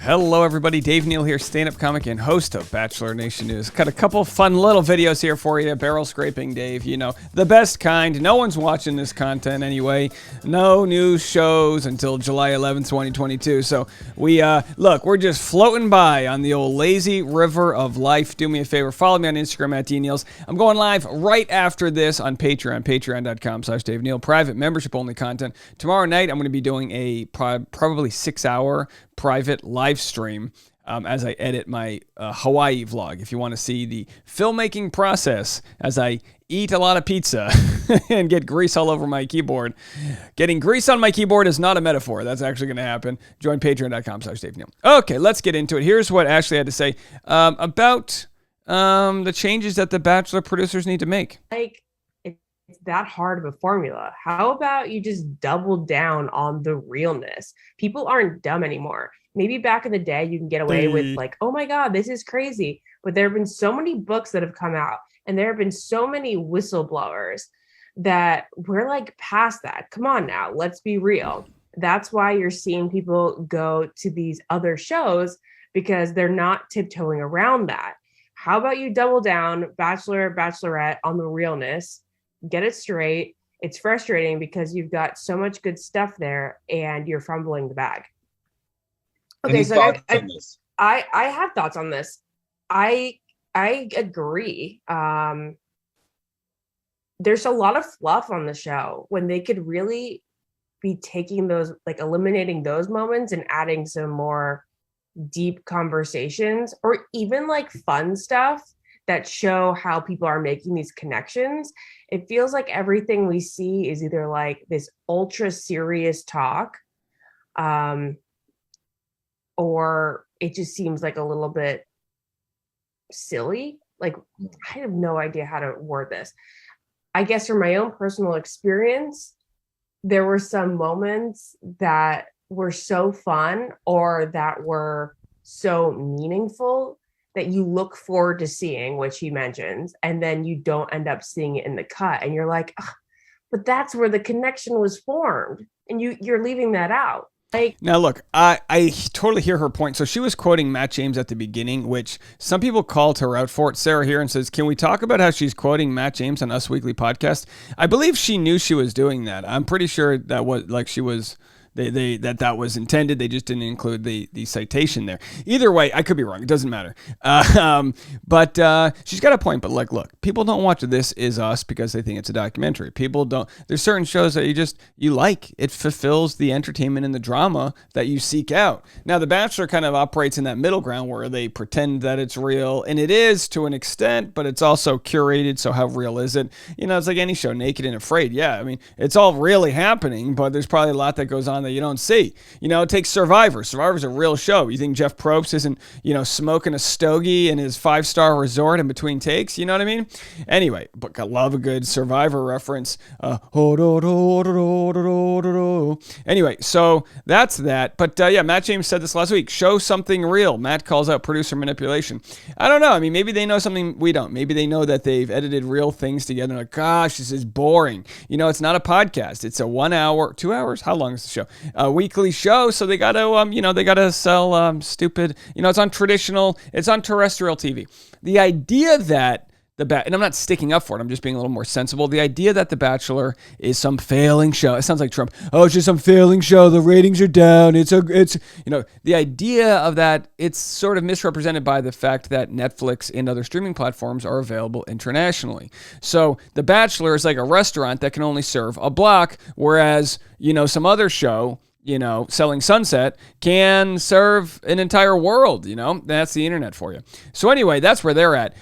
Hello, everybody. Dave Neal here, stand-up comic and host of Bachelor Nation News. Got a couple fun little videos here for you. Barrel scraping Dave, you know, the best kind. No one's watching this content anyway. No news shows until July 11th, 2022. So we're just floating by on the old lazy river of life. Do me a favor, follow me on Instagram at DNeals. I'm going live right after this on Patreon, patreon.com/Dave Neal. Private membership-only content. Tomorrow night, I'm going to be doing a probably 6-hour private live stream as I edit my Hawaii vlog. If you want to see the filmmaking process as I eat a lot of pizza and get grease all over my keyboard. Getting grease on my keyboard is not a metaphor. That's actually going to happen. Join patreon.com/Dave Neal. Okay, let's get into it. Here's what Ashley had to say about the changes that the Bachelor producers need to make. It's that hard of a formula. How about you just double down on the realness? People aren't dumb anymore. Maybe back in the day, you can get away with like, oh my God, this is crazy. But there have been so many books that have come out and there have been so many whistleblowers that we're like past that. Come on now, let's be real. That's why you're seeing people go to these other shows because they're not tiptoeing around that. How about you double down, Bachelor, Bachelorette, on the realness? Get it straight. It's frustrating because you've got so much good stuff there and you're fumbling the bag. Okay, so I have thoughts on this. I agree. There's a lot of fluff on the show when they could really be taking those, like eliminating those moments and adding some more deep conversations or even like fun stuff that show how people are making these connections. It feels like everything we see is either like this ultra serious talk, or it just seems like a little bit silly. Like, I have no idea how to word this. I guess from my own personal experience, there were some moments that were so fun or that were so meaningful that you look forward to seeing, which he mentions, and then you don't end up seeing it in the cut. And you're like, but that's where the connection was formed. And you're leaving that out. Now, look, I totally hear her point. So she was quoting Matt James at the beginning, which some people called her out for it. Sarah here and says, can we talk about how she's quoting Matt James on Us Weekly podcast? I believe she knew she was doing that. I'm pretty sure that was like she was... that was intended. They just didn't include the citation there. Either way, I could be wrong. It doesn't matter. But she's got a point. But like, look, people don't watch This Is Us because they think it's a documentary. People don't. There's certain shows that you like. It fulfills the entertainment and the drama that you seek out. Now, The Bachelor kind of operates in that middle ground where they pretend that it's real, and it is to an extent, but it's also curated. So how real is it? You know, it's like any show, Naked and Afraid. Yeah, I mean, it's all really happening, but there's probably a lot that goes on that you don't see. You know, take Survivor. Survivor's a real show. You think Jeff Probst isn't, smoking a stogie in his 5-star resort in between takes? You know what I mean? Anyway, but I love a good Survivor reference. Anyway, so that's that. But yeah, Matt James said this last week. Show something real. Matt calls out producer manipulation. I don't know. I mean, maybe they know something we don't. Maybe they know that they've edited real things together. Like, gosh, this is boring. You know, it's not a podcast. It's a 1 hour, 2 hours. How long is the show? A weekly show, so they gotta sell stupid. It's on terrestrial TV. The idea that and I'm not sticking up for it. I'm just being a little more sensible. The idea that The Bachelor is some failing show. It sounds like Trump. Oh, it's just some failing show. The ratings are down. The idea of that, it's sort of misrepresented by the fact that Netflix and other streaming platforms are available internationally. So The Bachelor is like a restaurant that can only serve a block, whereas, some other show, Selling Sunset can serve an entire world, That's the internet for you. So anyway, that's where they're at.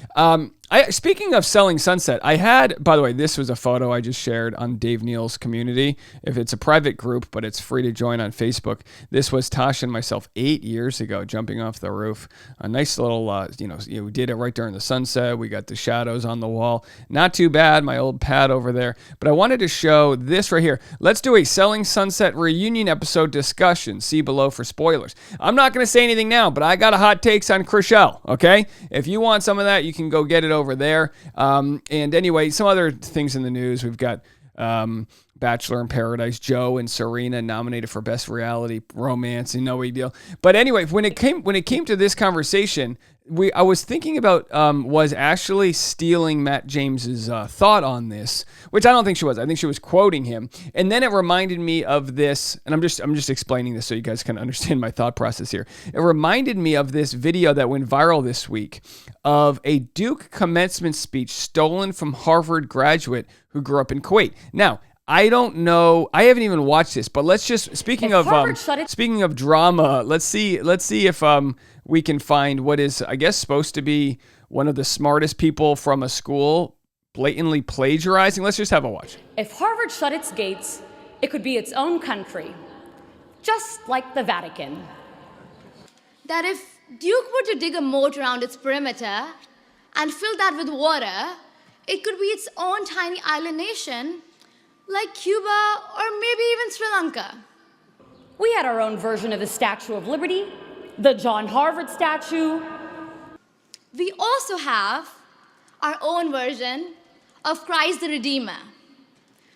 Speaking of Selling Sunset, I had, by the way, this was a photo I just shared on Dave Neal's community. If it's a private group, but it's free to join on Facebook. This was Tasha and myself 8 years ago, jumping off the roof. A nice little, we did it right during the sunset. We got the shadows on the wall. Not too bad, my old pad over there. But I wanted to show this right here. Let's do a Selling Sunset reunion episode discussion. See below for spoilers. I'm not going to say anything now, but I got a hot takes on Chrishell, okay? If you want some of that, you can go get it over there. And anyway, some other things in the news. We've got Bachelor in Paradise, Joe and Serena nominated for Best Reality Romance, and no big deal. But anyway, when it came to this conversation, I was thinking about was Ashley stealing Matt James's thought on this, which I don't think she was. I think she was quoting him, and then it reminded me of this. And I'm just explaining this so you guys can understand my thought process here. It reminded me of this video that went viral this week of a Duke commencement speech stolen from Harvard graduate who grew up in Kuwait. Now, I don't know. I haven't even watched this, but let's just speaking of drama. Let's see if we can find what is, I guess, supposed to be one of the smartest people from a school blatantly plagiarizing. Let's just have a watch. If Harvard shut its gates, it could be its own country, just like the Vatican. That if Duke were to dig a moat around its perimeter and fill that with water, it could be its own tiny island nation, like Cuba or maybe even Sri Lanka. We had our own version of the Statue of Liberty, the John Harvard statue. We also have our own version of Christ the Redeemer,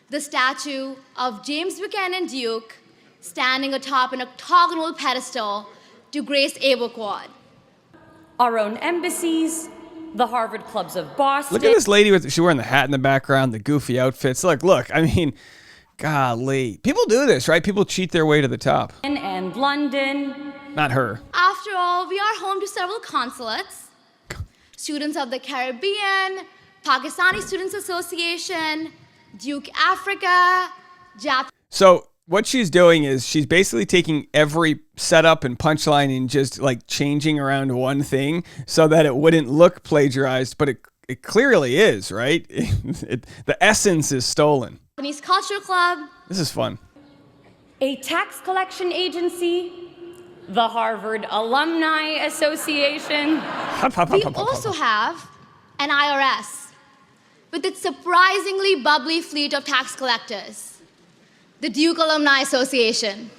the statue of James Buchanan Duke standing atop an octagonal pedestal to grace Able Quad. Our own embassies, the Harvard clubs of Boston. Look at this lady she's wearing the hat in the background, the goofy outfits. Look, I mean, golly. People do this, right? People cheat their way to the top. And London. Not her. After all, we are home to several consulates, Students of the Caribbean, Pakistani Students Association, Duke Africa, Jap. So what she's doing is she's basically taking every setup and punchline and just like changing around one thing so that it wouldn't look plagiarized, but it clearly is, right? The essence is stolen. Japanese Culture Club. This is fun. A tax collection agency, the Harvard Alumni Association. We also have an IRS with its surprisingly bubbly fleet of tax collectors, the Duke Alumni Association.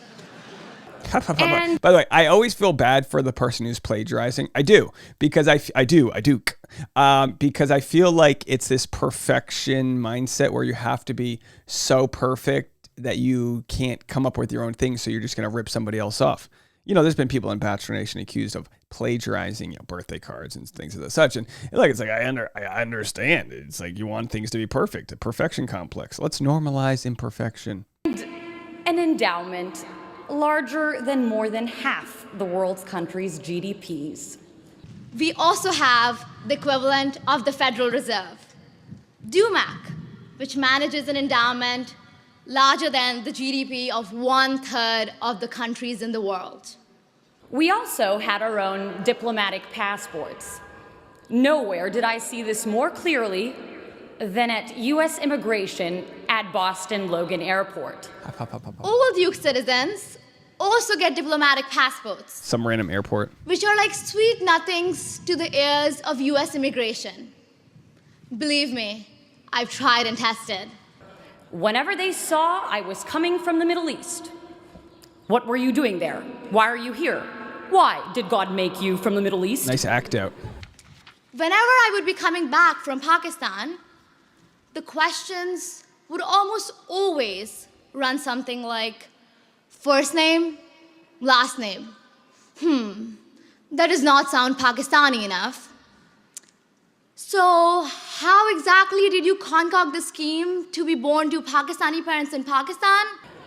By the way, I always feel bad for the person who's plagiarizing. I do, because I do, because I feel like it's this perfection mindset where you have to be so perfect that you can't come up with your own thing, so you're just going to rip somebody else off. You know, there's been people in Bachelor Nation accused of plagiarizing, birthday cards and things of the such. And it's like, I understand. It's like you want things to be perfect, a perfection complex. Let's normalize imperfection. An endowment larger than more than half the world's countries' GDPs. We also have the equivalent of the Federal Reserve, DUMAC, which manages an endowment larger than the GDP of 1/3 of the countries in the world. We also had our own diplomatic passports. Nowhere did I see this more clearly than at U.S. immigration at Boston Logan Airport. All Duke citizens also get diplomatic passports. Some random airport. Which are like sweet nothings to the ears of U.S. immigration. Believe me, I've tried and tested. Whenever they saw I was coming from the Middle East, what were you doing there? Why are you here? Why did God make you from the Middle East? Nice act out. Whenever I would be coming back from Pakistan, the questions would almost always run something like, first name, last name. That does not sound Pakistani enough. So how exactly did you concoct the scheme to be born to Pakistani parents in Pakistan?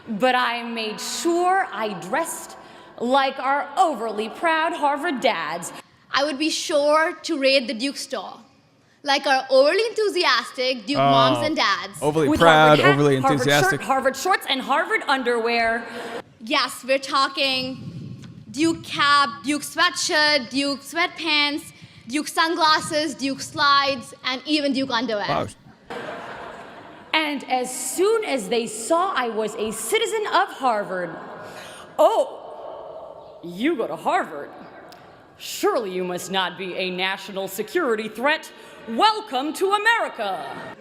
But I made sure I dressed like our overly proud Harvard dads. I would be sure to raid the Duke store, like our overly enthusiastic Duke moms and dads. Overly With proud, Harvard hat, overly Harvard enthusiastic. shirt, Harvard shorts, and Harvard underwear. Yes, we're talking Duke cap, Duke sweatshirt, Duke sweatpants, Duke sunglasses, Duke slides, and even Duke underwear. Wow. And as soon as they saw I was a citizen of Harvard, oh, you go to Harvard. Surely you must not be a national security threat. Welcome to America.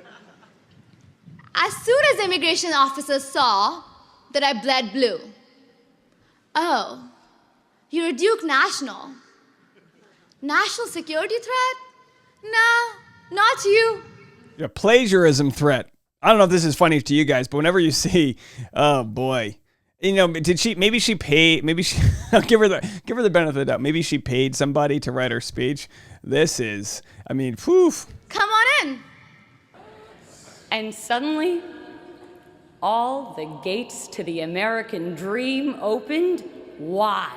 As soon as the immigration officers saw that I bled blue, oh, you're a Duke national. National security threat? No, not you. A plagiarism threat. I don't know if this is funny to you guys, but whenever you see, oh boy, maybe she paid, I'll give her the benefit of the doubt. Maybe she paid somebody to write her speech. This is, poof. Come on in. And suddenly, all the gates to the American dream opened wide.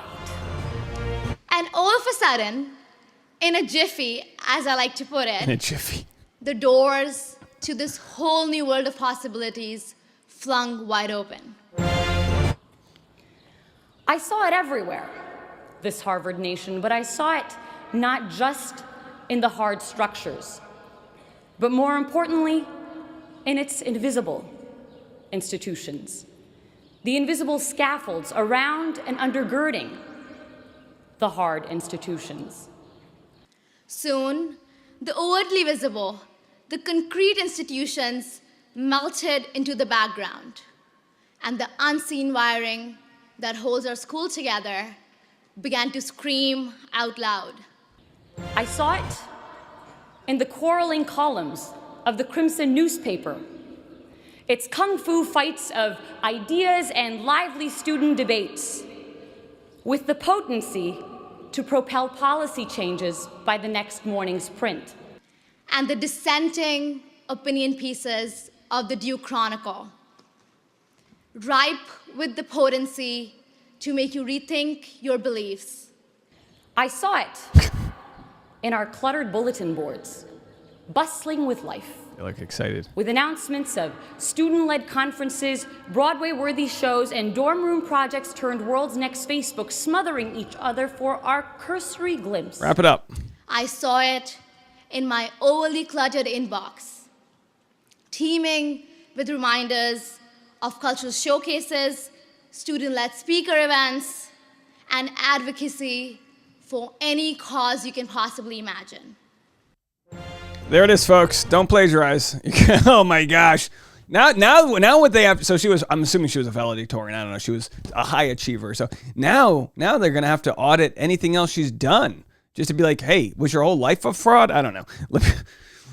And all of a sudden, in a jiffy, as I like to put it, In a jiffy. the doors to this whole new world of possibilities flung wide open. I saw it everywhere, this Harvard nation, but I saw it not just in the hard structures, but more importantly, in its invisible institutions, the invisible scaffolds around and undergirding the hard institutions. Soon, the overtly visible, the concrete institutions melted into the background, and the unseen wiring that holds our school together began to scream out loud. I saw it in the quarreling columns of the Crimson newspaper, its kung fu fights of ideas and lively student debates, with the potency to propel policy changes by the next morning's print. And the dissenting opinion pieces of the Duke Chronicle, ripe with the potency to make you rethink your beliefs. I saw it in our cluttered bulletin boards, bustling with life, You look excited. with announcements of student-led conferences, Broadway-worthy shows, and dorm room projects turned world's next Facebook, smothering each other for our cursory glimpse. Wrap it up. I saw it in my overly cluttered inbox, teeming with reminders of cultural showcases, student-led speaker events, and advocacy for any cause you can possibly imagine. There it is, folks. Don't plagiarize. Oh my gosh. Now what they have, so I'm assuming she was a valedictorian. I don't know. She was a high achiever. So now they're going to have to audit anything else she's done just to be like, hey, was your whole life a fraud? I don't know.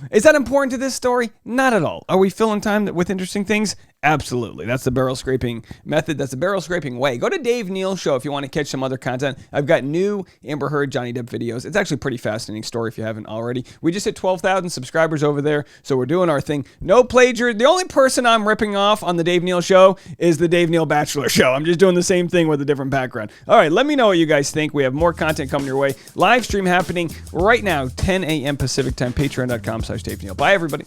Is that important to this story? Not at all. Are we filling time with interesting things? Absolutely. That's the barrel scraping method. That's the barrel scraping way. Go to Dave Neal Show if you want to catch some other content. I've got new Amber Heard, Johnny Depp videos. It's actually a pretty fascinating story if you haven't already. We just hit 12,000 subscribers over there, so we're doing our thing. No plagiarism. The only person I'm ripping off on the Dave Neal Show is the Dave Neal Bachelor Show. I'm just doing the same thing with a different background. All right, let me know what you guys think. We have more content coming your way. Live stream happening right now, 10 a.m. Pacific time, patreon.com/Dave Neal. Bye, everybody.